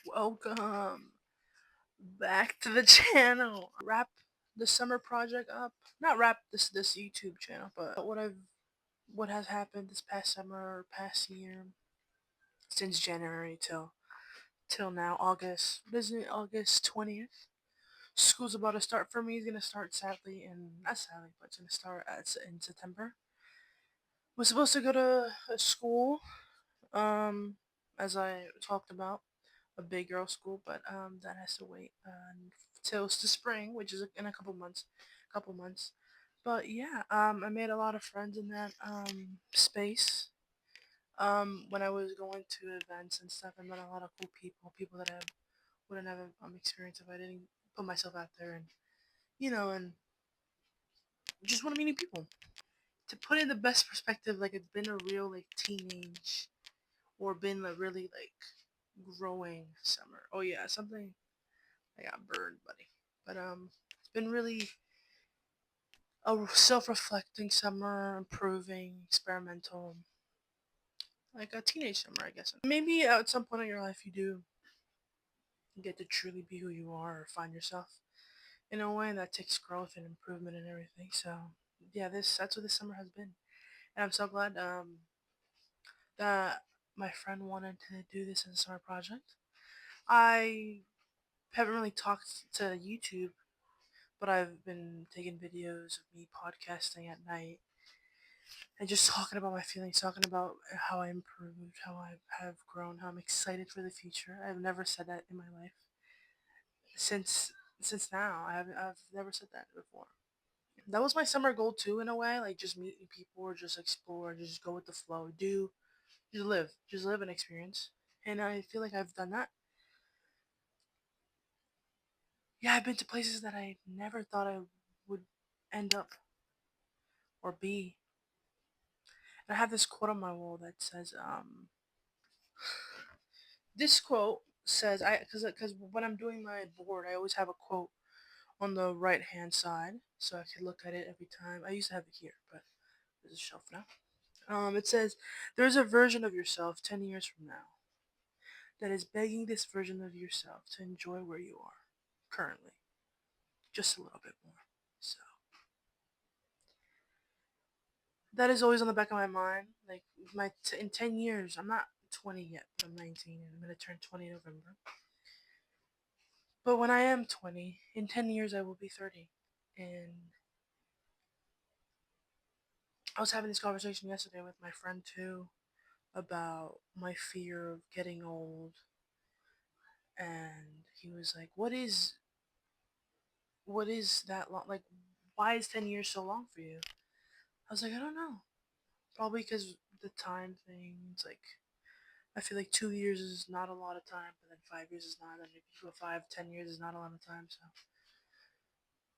Welcome back to the channel. Wrap the summer project up. Not wrap this YouTube channel, but what has happened this past summer or past year since January till now, August. What is it? August 20th. School's about to start for me. It's gonna start sadly in not sadly, but it's gonna start in September. Was supposed to go to a school, um, as I talked about, a big girl school, but that has to wait till the spring, which is in a couple months. Couple months. But yeah, I made a lot of friends in that space. When I was going to events and stuff, I met a lot of cool people that I wouldn't have experienced if I didn't put myself out there and and just want to meet new people. To put it in the best perspective, like it's been a real like teenage or been a really like growing summer. Oh yeah, something I got burned, buddy. But it's been really a self-reflecting summer, improving, experimental, like a teenage summer, I guess. Maybe at some point in your life you do get to truly be who you are or find yourself in a way that takes growth and improvement and everything. So yeah, that's what this summer has been, and I'm so glad that my friend wanted to do this as a summer project. I haven't really talked to YouTube, but I've been taking videos of me podcasting at night and just talking about my feelings, talking about how I improved, how I have grown, how I'm excited for the future. I've never said that in my life since now. I've never said that before. That was my summer goal too, in a way, like just meeting people or just explore, just go with the flow, just live an experience. And I feel like I've done that. Yeah, I've been to places that I never thought I would end up or be. And I have this quote on my wall that says, this quote says, because when I'm doing my board, I always have a quote on the right hand side, so I could look at it every time. I used to have it here, but there's a shelf now. It says, there's a version of yourself 10 years from now that is begging this version of yourself to enjoy where you are currently, just a little bit more. So that is always on the back of my mind. Like in 10 years, I'm not 20 yet, but I'm 19 and I'm gonna turn 20 in November. But when I am 20, in 10 years I will be 30. And I was having this conversation yesterday with my friend too about my fear of getting old. And he was like, what is that long? Like, why is 10 years so long for you? I was like, I don't know. Probably because the time thing. It's like, I feel like 2 years is not a lot of time, but then 5 years is not. And if you go 5, 10 years is not a lot of time. So,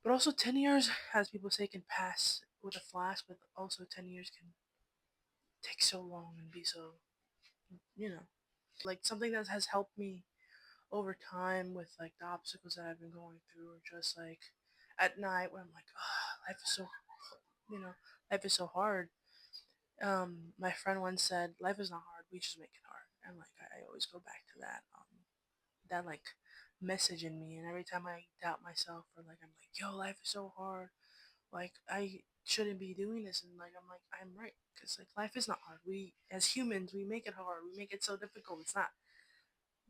but also 10 years, as people say, can pass with a flash. But also 10 years can take so long and be so, you know, like something that has helped me over time with like the obstacles that I've been going through, or just like at night when I'm like, oh, life is so, you know, life is so hard. My friend once said, life is not hard, we just make it hard. And like I always go back to that like message in me, and every time I doubt myself or like I'm like, yo, life is so hard, like I shouldn't be doing this, and like I'm right, because like life is not hard. We as humans, we make it hard, we make it so difficult. It's not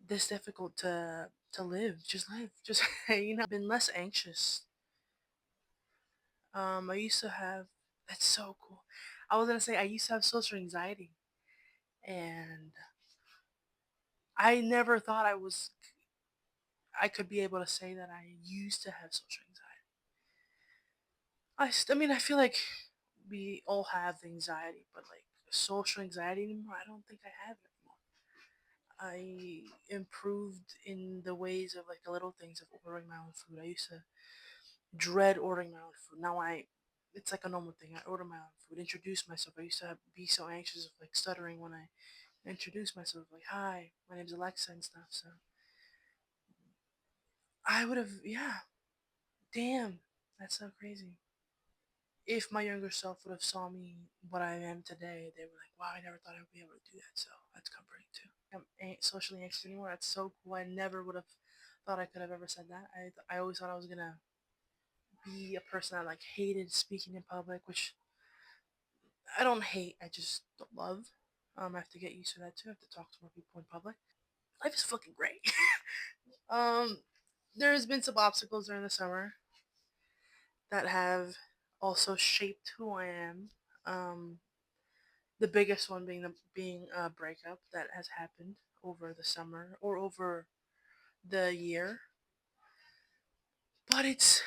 this difficult to live. Just live, just been less anxious. I used to have, that's so cool, I was gonna say I used to have social anxiety, and I never thought I could be able to say that I used to have social anxiety. I mean, I feel like we all have anxiety, but like social anxiety anymore, I don't think I have it anymore. I improved in the ways of like the little things of ordering my own food. I used to dread ordering my own food. Now it's like a normal thing. I order my own food, introduce myself. I used to be so anxious of like stuttering when I introduce myself, like, hi, my name's Alexa and stuff. So I would have, yeah, damn, that's so crazy. If my younger self would have saw me what I am today, they were like, wow, I never thought I would be able to do that. So that's comforting too. I'm socially anxious anymore. That's so cool. I never would have thought I could have ever said that. I always thought I was gonna be a person that like hated speaking in public, which I don't hate. I just don't love. I have to get used to that too. I have to talk to more people in public. Life is fucking great. um, there's been some obstacles during the summer that have also shaped who I am. Um, the biggest one being a breakup that has happened over the summer or over the year. But it's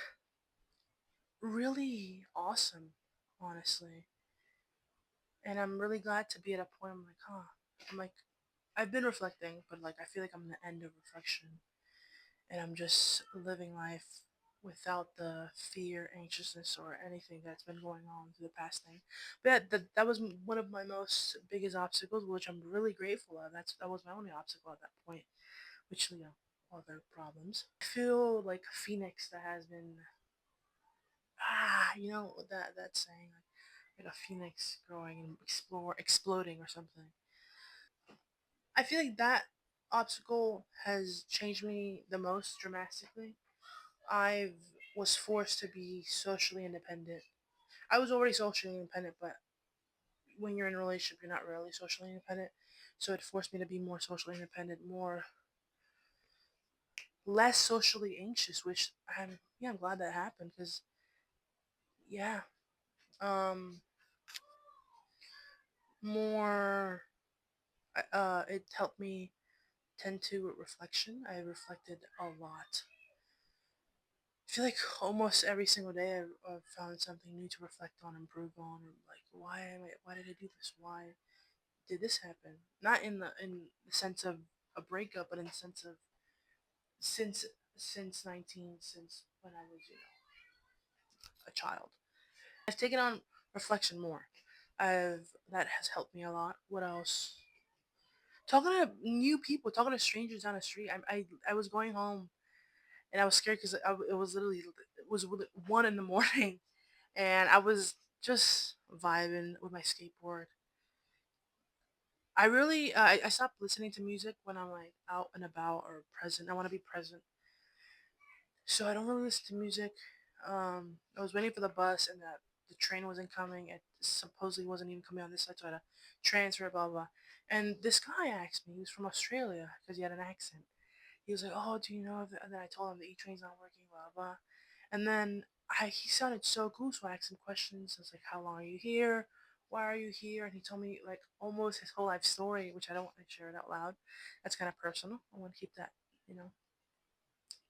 really awesome, honestly. And I'm really glad to be at a point. I'm like, huh. I'm like, I've been reflecting, but like, I feel like I'm in the end of reflection, and I'm just living life without the fear, anxiousness, or anything that's been going on through the past thing. But yeah, that was one of my most biggest obstacles, which I'm really grateful of. That was my only obstacle at that point, which other problems. I feel like a phoenix that has been that saying like a phoenix growing and exploding or something. I feel like that obstacle has changed me the most dramatically. I was forced to be socially independent. I was already socially independent, but when you're in a relationship, you're not really socially independent. So it forced me to be more socially independent, more less socially anxious, which I'm glad that happened because yeah, um, more it helped me tend to reflection. I reflected a lot. I feel like almost every single day I've found something new to reflect on, improve on, or like why did I do this? Why did this happen? Not in the sense of a breakup, but in the sense of since since when I was a child. I've taken on reflection more. I've that has helped me a lot. What else? Talking to new people, talking to strangers down the street. I was going home and I was scared because it was 1 in the morning and I was just vibing with my skateboard. I stopped listening to music when I'm like out and about or present. I want to be present, so I don't really listen to music. I was waiting for the bus and the train wasn't coming. It supposedly wasn't even coming on this side, so I had to transfer, blah blah. And this guy asked me. He was from Australia because he had an accent. He was like, "Oh, do you know?" And then I told him the E-train's not working, blah blah. And then he sounded so cool, so I asked him questions. I was like, "How long are you here? Why are you here?" And he told me like almost his whole life story, which I don't want to share it out loud. That's kind of personal. I want to keep that, you know.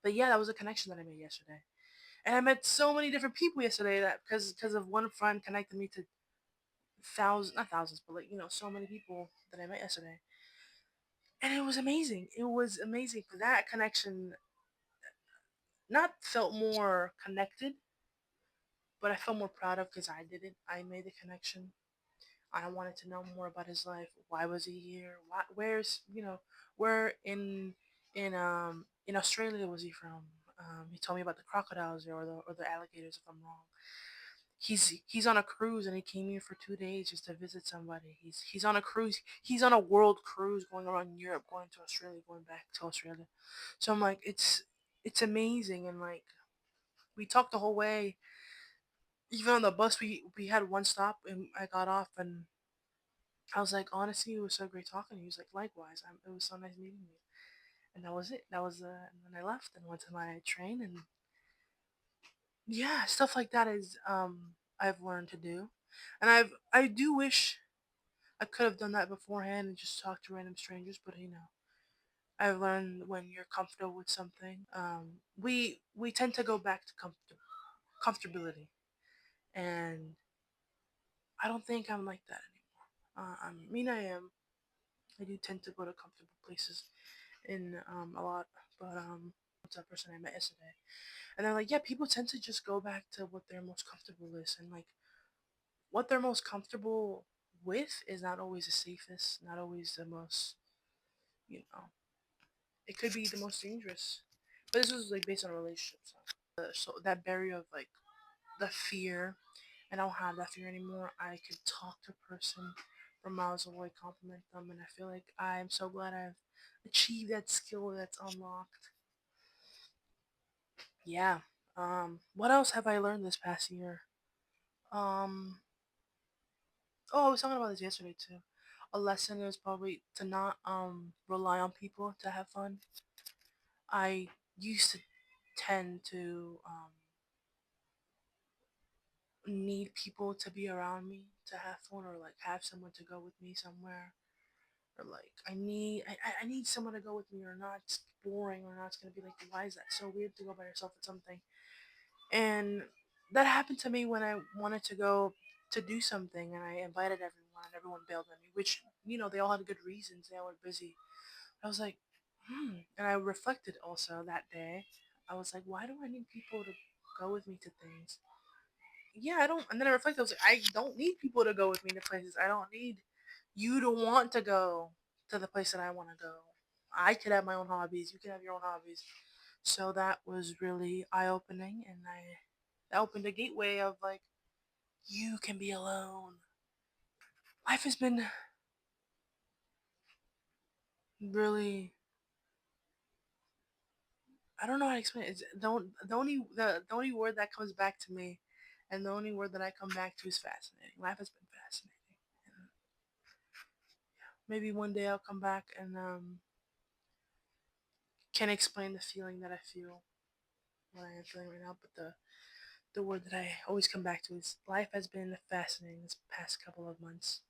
But yeah, that was a connection that I made yesterday, and I met so many different people yesterday that because of one friend connected me to thousands, not thousands, but like so many people that I met yesterday, and it was amazing. It was amazing for that connection. Not felt more connected, but I felt more proud of because I did it. I made the connection. I wanted to know more about his life. Why was he here? Where's where in Australia was he from? He told me about the crocodiles there or the alligators if I'm wrong. He's on a cruise and he came here for 2 days just to visit somebody. He's on a cruise. He's on a world cruise going around Europe, going to Australia, going back to Australia. So I'm like, it's amazing and like we talked the whole way. Even on the bus, we had one stop and I got off and I was like, honestly, it was so great talking to you. He was like, likewise, it was so nice meeting you. And that was it. And then I left and went to my train and yeah, stuff like that is I've learned to do, and I do wish I could have done that beforehand and just talked to random strangers, but I've learned when you're comfortable with something, we tend to go back to comfortability, and I don't think I'm like that anymore. I mean, I am. I do tend to go to comfortable places in a lot, but what's that person I met yesterday? And they're like, yeah, people tend to just go back to what they're most comfortable with, and like what they're most comfortable with is not always the safest, not always the most, you know, it could be the most dangerous. But this was like based on relationships. So that barrier of like the fear, I don't have that fear anymore. I could talk to a person from miles away compliment them, and I feel like I'm so glad I've achieved that skill that's unlocked. Yeah. What else have I learned this past year? Um, oh, I was talking about this yesterday too. A lesson is probably to not rely on people to have fun. I used to tend to need people to be around me to have fun, or like have someone to go with me somewhere, or like I need someone to go with me, or not it's boring, or not it's gonna be like, why is that so weird to go by yourself at something. And that happened to me when I wanted to go to do something, and I invited everyone, and everyone bailed on me, which, they all had good reasons. They all were busy. I was like, and I reflected also that day. I was like, why do I need people to go with me to things? Yeah, I don't. And then I reflected. I was like, I don't need people to go with me to places. I don't need you to want to go to the place that I want to go. I could have my own hobbies. You can have your own hobbies. So that was really eye opening, and that opened a gateway of like, you can be alone. Life has been really, I don't know how to explain it. It's the only word that comes back to me, and the only word that I come back to is fascinating. Life has been fascinating. And maybe one day I'll come back and can explain the feeling that I feel, what I am feeling right now. But the word that I always come back to is life has been fascinating this past couple of months.